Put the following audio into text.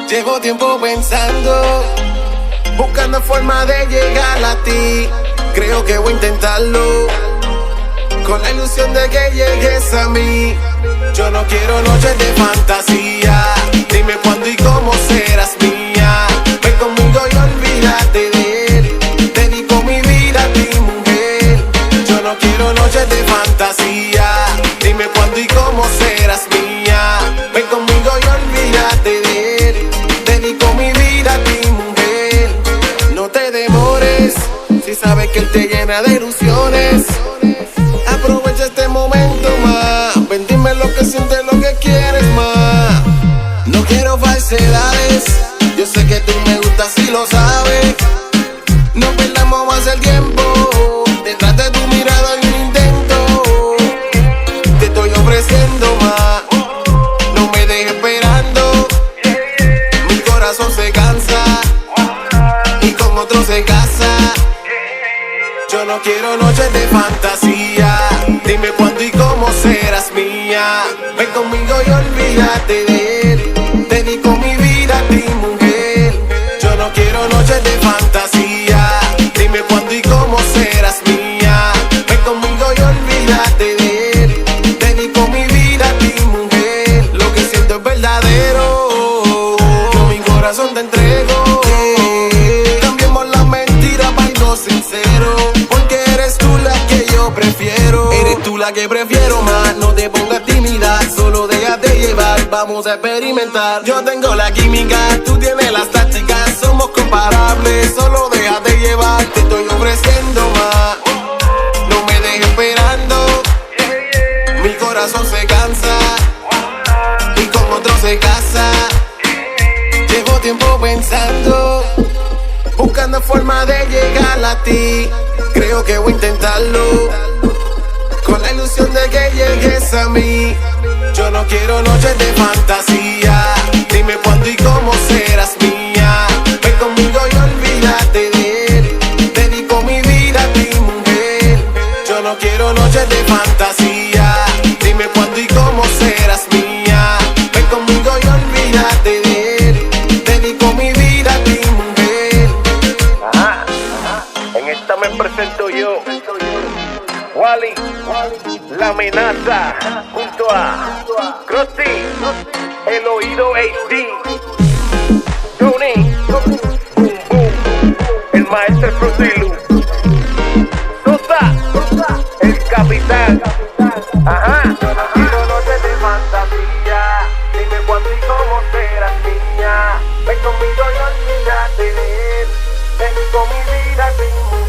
Llevo tiempo pensando, buscando forma de llegar a ti. Creo que voy a intentarlo, con la ilusión de que llegues a mí. Yo no quiero noches de fantasía, dime cuándo y cómo serás mía. Ven conmigo y olvídate de él, dedico mi vida a ti, mujer. Yo no quiero noches de fantasía, dime cuándo y cómo serás mía. Ven conmigo y olvídate de él, dedico mi vida a ti, mujer. No te demores, si sabes que él te llena de ilusiones. Aprovecha este momento más, ven dime lo que sientes, lo que quieres más. No quiero falsedades, yo sé que tú me gustas y lo sabes. No perdamos más el tiempo, detrás de tu mirada hay un intento. Te estoy ofreciendo más, no me dejes esperando. Mi corazón se cansa y con otro se casa. Yo no quiero noches de fantasía, dime cuándo y cómo serás mía. Ven conmigo y olvídate de él, dedico mi vida a ti, mujer. Yo no quiero noches de fantasía, dime cuándo y cómo serás mía. Ven conmigo y olvídate de él, dedico mi vida a ti, mujer. Lo que siento es verdadero, yo mi corazón te entrego. Cambiemos las mentiras para algo sincero, porque eres tú la que yo prefiero. Eres tú la que prefiero más, no te pongas tímida, solo déjate llevar, vamos a experimentar. Yo tengo la química, tú tienes las tácticas, somos comparables, solo déjate llevar. Te estoy ofreciendo más, no me dejes esperando. Mi corazón se cansa y con otro se casa. Llevo tiempo pensando, buscando forma de llegar a ti. Creo que voy a intentarlo, con la ilusión de que llegues a mí. Yo no quiero noches de fantasía, dime cuándo y cómo serás mía. Ven conmigo y olvídate de él, dedico mi vida a ti, mujer. Yo no quiero noches de fantasía, dime cuándo y cómo serás mía. Ven conmigo y olvídate de él, dedico mi vida a ti, mujer. Ajá. En esta me presento yo, Wally, la amenaza, junto a Krusty, el oído HD, Tony, Boom Boom, el maestro Frutilu, Sosa, el capitán. Ajá. Yo no quiero noches de fantasía, dime cuándo y cómo serás mía. Ven conmigo y olvídate de él, dedico mi vida a ti, mujer.